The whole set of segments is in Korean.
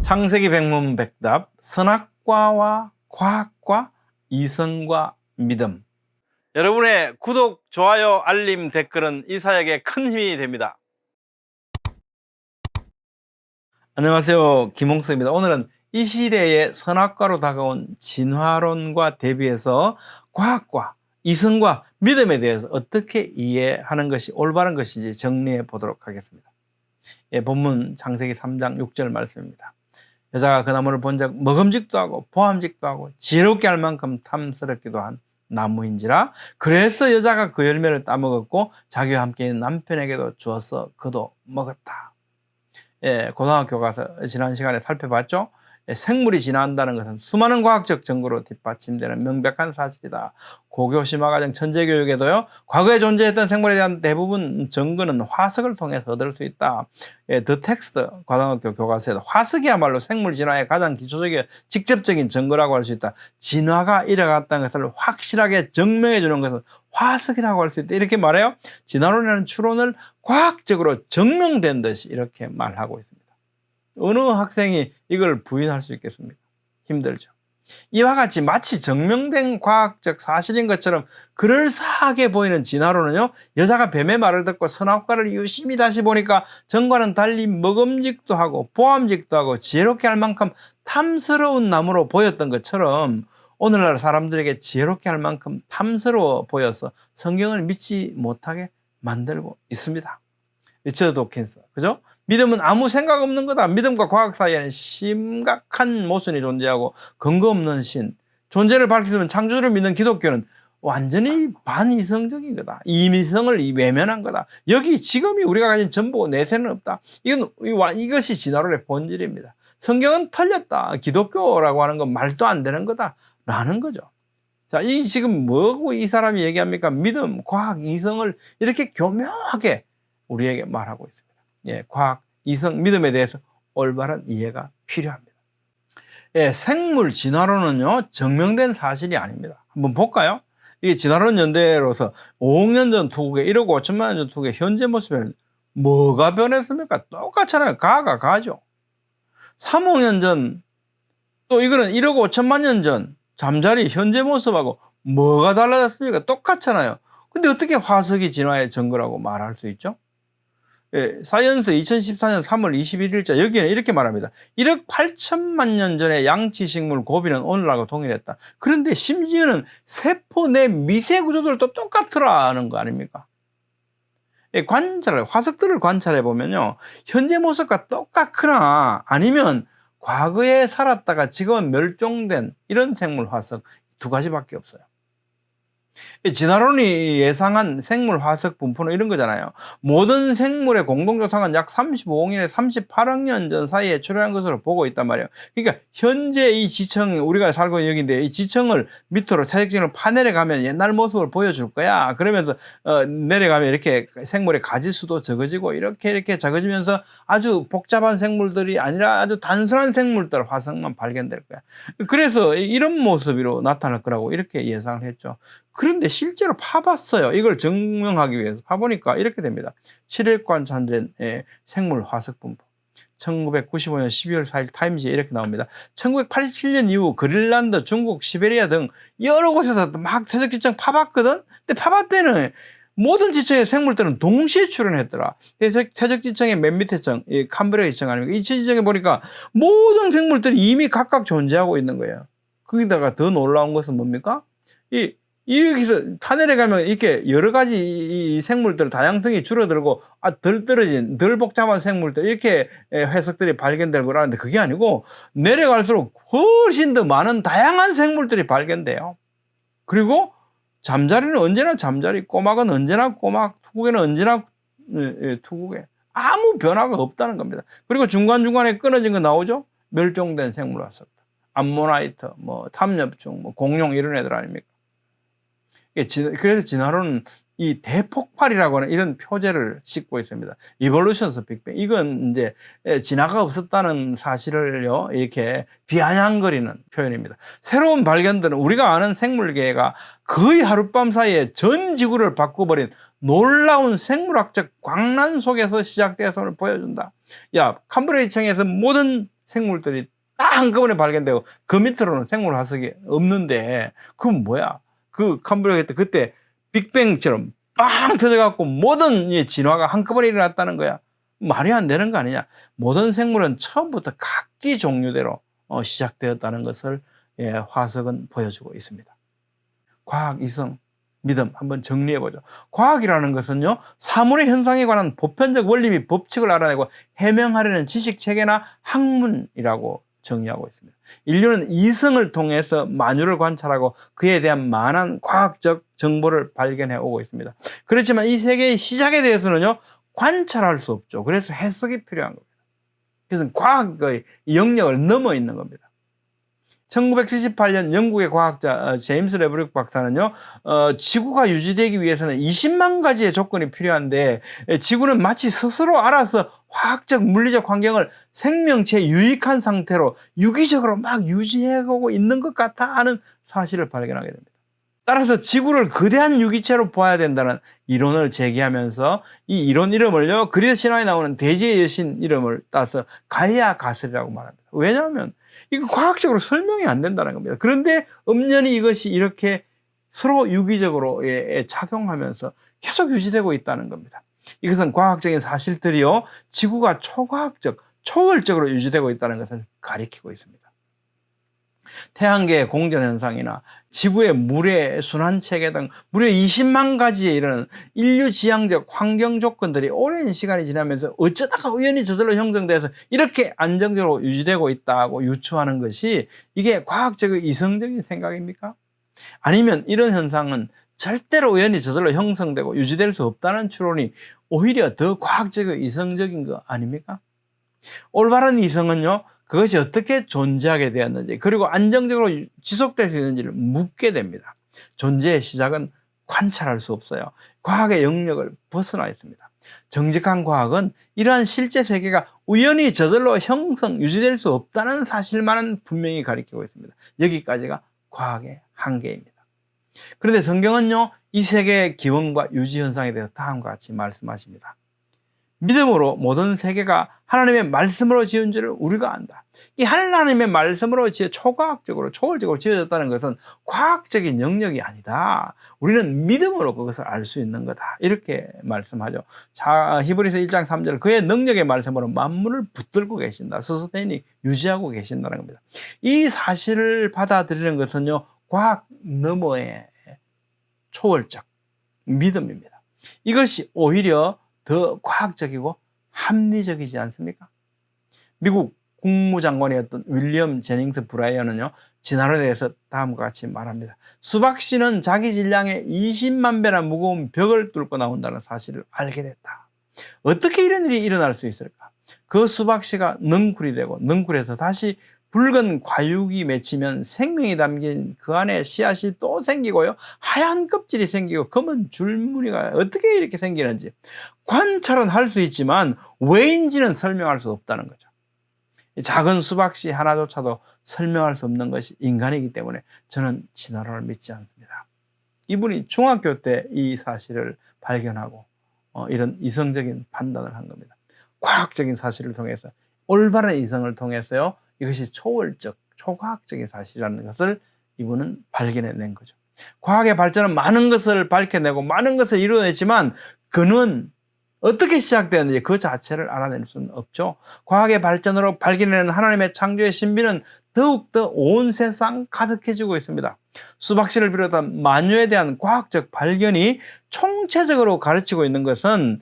창세기 백문백답, 선악과와 과학과 이성과 믿음. 여러분의 구독, 좋아요, 알림, 댓글은 이 사역에 큰 힘이 됩니다. 안녕하세요, 김홍석입니다. 오늘은 이 시대의 선악과로 다가온 진화론과 대비해서 과학과 이성과 믿음에 대해서 어떻게 이해하는 것이 올바른 것인지 정리해 보도록 하겠습니다. 본문 창세기 3장 6절 말씀입니다. 여자가 그 나무를 본즉 먹음직도 하고 보암직도 하고 지혜롭게 할 만큼 탐스럽기도 한 나무인지라. 그래서 여자가 그 열매를 따먹었고 자기와 함께 있는 남편에게도 주어서 그도 먹었다. 고등학교 가서 지난 시간에 살펴봤죠. 생물이 진화한다는 것은 수많은 과학적 증거로 뒷받침되는 명백한 사실이다. 고교 심화과정 천재교육에도요, 과거에 존재했던 생물에 대한 대부분 증거는 화석을 통해서 얻을 수 있다. 더 텍스트 고등학교 교과서에도 화석이야말로 생물 진화의 가장 기초적인 직접적인 증거라고 할 수 있다. 진화가 일어났다는 것을 확실하게 증명해 주는 것은 화석이라고 할 수 있다. 이렇게 말해요. 진화론이라는 추론을 과학적으로 증명된 듯이 이렇게 말하고 있습니다. 어느 학생이 이걸 부인할 수 있겠습니까? 힘들죠. 이와 같이 마치 증명된 과학적 사실인 것처럼 그럴싸하게 보이는 진화론은요, 여자가 뱀의 말을 듣고 선악과를 유심히 다시 보니까 전과는 달리 먹음직도 하고 보암직도 하고 지혜롭게 할 만큼 탐스러운 나무로 보였던 것처럼 오늘날 사람들에게 지혜롭게 할 만큼 탐스러워 보여서 성경을 믿지 못하게 만들고 있습니다. 리처드 도킨스, 그죠? 믿음은 아무 생각 없는 거다. 믿음과 과학 사이에는 심각한 모순이 존재하고 근거 없는 신, 존재를 밝히면 창조주를 믿는 기독교는 완전히 반이성적인 거다. 이미성을 외면한 거다. 여기 지금이 우리가 가진 전부고 내세는 없다. 이것이 진화론의 본질입니다. 성경은 틀렸다. 기독교라고 하는 건 말도 안 되는 거다. 라는 거죠. 자, 지금 뭐고 이 사람이 얘기합니까? 믿음, 과학, 이성을 이렇게 교묘하게 우리에게 말하고 있습니다. 과학, 이성, 믿음에 대해서 올바른 이해가 필요합니다. 생물 진화론은요, 증명된 사실이 아닙니다. 한번 볼까요? 이게 진화론 연대로서 5억 년 전 투국에 1억 5천만 년 전 투국의 현재 모습에는 뭐가 변했습니까? 똑같잖아요. 가가 가죠. 3억 년 전, 또 이거는 1억 5천만 년 전 잠자리 현재 모습하고 뭐가 달라졌습니까? 똑같잖아요. 근데 어떻게 화석이 진화의 증거라고 말할 수 있죠? 사이언스 2014년 3월 21일자 여기에는 이렇게 말합니다. 1억 8천만 년 전의 양치식물 고비는 오늘하고 동일했다. 그런데 심지어는 세포 내 미세 구조들도 똑같더라는 거 아닙니까? 화석들을 관찰해 보면요, 현재 모습과 똑같거나 아니면 과거에 살았다가 지금은 멸종된 이런 생물 화석 두 가지밖에 없어요. 진화론이 예상한 생물 화석 분포는 이런 거잖아요. 모든 생물의 공동조상은 약 35억년에 38억 년 전 사이에 출현한 것으로 보고 있단 말이에요. 그러니까 현재 이 지층, 우리가 살고 있는 여기인데 이 지층을 밑으로 태적진을 파내려가면 옛날 모습을 보여줄 거야. 그러면서 내려가면 이렇게 생물의 가지수도 적어지고 이렇게 적어지면서 아주 복잡한 생물들이 아니라 아주 단순한 생물들 화석만 발견될 거야. 그래서 이런 모습으로 나타날 거라고 이렇게 예상을 했죠. 그런데 실제로 파봤어요. 이걸 증명하기 위해서 파보니까 이렇게 됩니다. 7일 관찰된 생물 화석 분포. 1995년 12월 4일 타임지에 이렇게 나옵니다. 1987년 이후 그린란드, 중국, 시베리아 등 여러 곳에서 막 퇴적 지층 파봤거든? 근데 파봤을 때는 모든 지층의 생물들은 동시에 출현했더라. 퇴적 지층의 맨 밑에 층, 캄브리아 지층 아닙니까? 이 지층에 보니까 모든 생물들이 이미 각각 존재하고 있는 거예요. 거기다가 더 놀라운 것은 뭡니까? 여기서 타내려가면 이렇게 여러 가지 이 생물들 다양성이 줄어들고 덜 떨어진 덜 복잡한 생물들 이렇게 해석들이 발견될 거라는데 그게 아니고 내려갈수록 훨씬 더 많은 다양한 생물들이 발견돼요. 그리고 잠자리는 언제나 잠자리, 꼬막은 언제나 꼬막, 투국에는 언제나 투국에 아무 변화가 없다는 겁니다. 그리고 중간중간에 끊어진 거 나오죠? 멸종된 생물 화석, 암모나이트, 탐엽충, 공룡 이런 애들 아닙니까? 그래서 진화론은 이 대폭발이라고 하는 이런 표제를 싣고 있습니다. Evolutions of Big Bang. 이건 이제 진화가 없었다는 사실을요, 이렇게 비아냥거리는 표현입니다. 새로운 발견들은 우리가 아는 생물계가 거의 하룻밤 사이에 전 지구를 바꿔버린 놀라운 생물학적 광란 속에서 시작되었음을 보여준다. 캄브리아 지층에서 모든 생물들이 다 한꺼번에 발견되고 그 밑으로는 생물 화석이 없는데 그건 뭐야? 그 캄브리아 그때 빅뱅처럼 빵 터져갖고 모든 진화가 한꺼번에 일어났다는 거야. 말이 안 되는 거 아니냐. 모든 생물은 처음부터 각기 종류대로 시작되었다는 것을 화석은 보여주고 있습니다. 과학, 이성, 믿음 한번 정리해보죠. 과학이라는 것은요, 사물의 현상에 관한 보편적 원리 및 법칙을 알아내고 해명하려는 지식체계나 학문이라고 정의하고 있습니다. 인류는 이성을 통해서 만유를 관찰하고 그에 대한 많은 과학적 정보를 발견해 오고 있습니다. 그렇지만 이 세계의 시작에 대해서는요, 관찰할 수 없죠. 그래서 해석이 필요한 겁니다. 그래서 과학의 영역을 넘어 있는 겁니다. 1978년 영국의 과학자 제임스 레브릭 박사는요, 지구가 유지되기 위해서는 20만 가지의 조건이 필요한데 지구는 마치 스스로 알아서 화학적 물리적 환경을 생명체에 유익한 상태로 유기적으로 막 유지해가고 있는 것 같아 하는 사실을 발견하게 됩니다. 따라서 지구를 거대한 유기체로 보아야 된다는 이론을 제기하면서 이 이론 이름을요, 그리스 신화에 나오는 대지의 여신 이름을 따서 가이아 가설이라고 말합니다. 왜냐하면 이거 과학적으로 설명이 안 된다는 겁니다. 그런데 엄연히 이것이 이렇게 서로 유기적으로 작용하면서 계속 유지되고 있다는 겁니다. 이것은 과학적인 사실들이요, 지구가 초과학적, 초월적으로 유지되고 있다는 것을 가리키고 있습니다. 태양계의 공전현상이나 지구의 물의 순환체계 등 무려 20만 가지에 이르는 인류지향적 환경 조건들이 오랜 시간이 지나면서 어쩌다가 우연히 저절로 형성돼서 이렇게 안정적으로 유지되고 있다고 유추하는 것이 이게 과학적이고 이성적인 생각입니까? 아니면 이런 현상은 절대로 우연히 저절로 형성되고 유지될 수 없다는 추론이 오히려 더 과학적이고 이성적인 거 아닙니까? 올바른 이성은요, 그것이 어떻게 존재하게 되었는지 그리고 안정적으로 지속될 수 있는지를 묻게 됩니다. 존재의 시작은 관찰할 수 없어요. 과학의 영역을 벗어나 있습니다. 정직한 과학은 이러한 실제 세계가 우연히 저절로 형성, 유지될 수 없다는 사실만은 분명히 가리키고 있습니다. 여기까지가 과학의 한계입니다. 그런데 성경은요, 이 세계의 기원과 유지 현상에 대해서 다음과 같이 말씀하십니다. 믿음으로 모든 세계가 하나님의 말씀으로 지은 줄을 우리가 안다. 이 하나님의 말씀으로 초과학적으로, 초월적으로 지어졌다는 것은 과학적인 영역이 아니다. 우리는 믿음으로 그것을 알 수 있는 거다. 이렇게 말씀하죠. 자, 히브리서 1장 3절, 그의 능력의 말씀으로 만물을 붙들고 계신다. 스스테인이 유지하고 계신다는 겁니다. 이 사실을 받아들이는 것은요, 과학 너머의 초월적 믿음입니다. 이것이 오히려 더 과학적이고 합리적이지 않습니까? 미국 국무장관이었던 윌리엄 제닝스 브라이언은요, 진화론에 대해서 다음과 같이 말합니다. 수박씨는 자기 질량의 20만 배나 무거운 벽을 뚫고 나온다는 사실을 알게 됐다. 어떻게 이런 일이 일어날 수 있을까? 그 수박씨가 넝쿨이 되고 넝쿨에서 다시 붉은 과육이 맺히면 생명이 담긴 그 안에 씨앗이 또 생기고요, 하얀 껍질이 생기고 검은 줄무늬가 어떻게 이렇게 생기는지 관찰은 할 수 있지만 왜인지는 설명할 수 없다는 거죠. 작은 수박씨 하나조차도 설명할 수 없는 것이 인간이기 때문에 저는 진화론을 믿지 않습니다. 이분이 중학교 때 이 사실을 발견하고 이런 이성적인 판단을 한 겁니다. 과학적인 사실을 통해서, 올바른 이성을 통해서요, 이것이 초월적, 초과학적인 사실이라는 것을 이분은 발견해낸 거죠. 과학의 발전은 많은 것을 밝혀내고 많은 것을 이루어냈지만 그는 어떻게 시작되었는지 그 자체를 알아낼 수는 없죠. 과학의 발전으로 발견해낸 하나님의 창조의 신비는 더욱더 온 세상 가득해지고 있습니다. 수박씨를 비롯한 만유에 대한 과학적 발견이 총체적으로 가르치고 있는 것은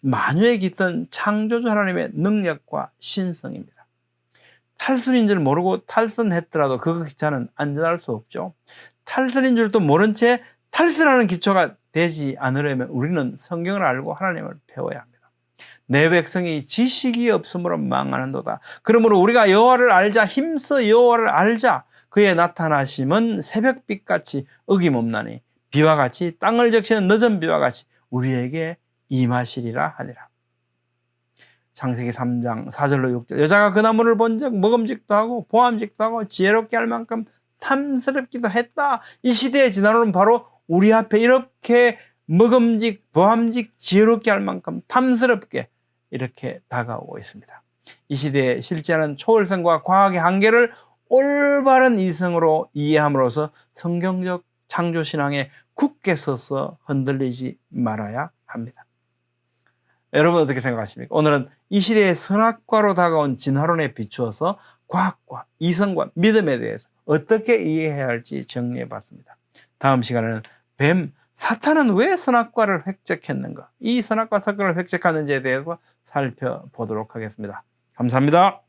만유에 깃든 창조주 하나님의 능력과 신성입니다. 탈선인 줄 모르고 탈선했더라도 그 기차는 안전할 수 없죠. 탈선인 줄도 모른 채 탈선하는 기초가 되지 않으려면 우리는 성경을 알고 하나님을 배워야 합니다. 내 백성이 지식이 없으므로 망하는도다. 그러므로 우리가 여호와를 알자, 힘써 여호와를 알자. 그의 나타나심은 새벽빛같이 어김없나니 비와 같이 땅을 적시는 늦은 비와 같이 우리에게 임하시리라 하니라. 창세기 3장 4절로 6절, 여자가 그 나무를 본 적 먹음직도 하고 보암직도 하고 지혜롭게 할 만큼 탐스럽기도 했다. 이 시대의 진화론은 바로 우리 앞에 이렇게 먹음직, 보암직, 지혜롭게 할 만큼 탐스럽게 이렇게 다가오고 있습니다. 이 시대에 실제하는 초월성과 과학의 한계를 올바른 이성으로 이해함으로써 성경적 창조신앙에 굳게 서서 흔들리지 말아야 합니다. 여러분 어떻게 생각하십니까? 오늘은 이 시대의 선악과로 다가온 진화론에 비추어서 과학과 이성과 믿음에 대해서 어떻게 이해해야 할지 정리해 봤습니다. 다음 시간에는 뱀, 사탄은 왜 선악과를 획득했는가? 이 선악과 사건을 획득하는지에 대해서 살펴보도록 하겠습니다. 감사합니다.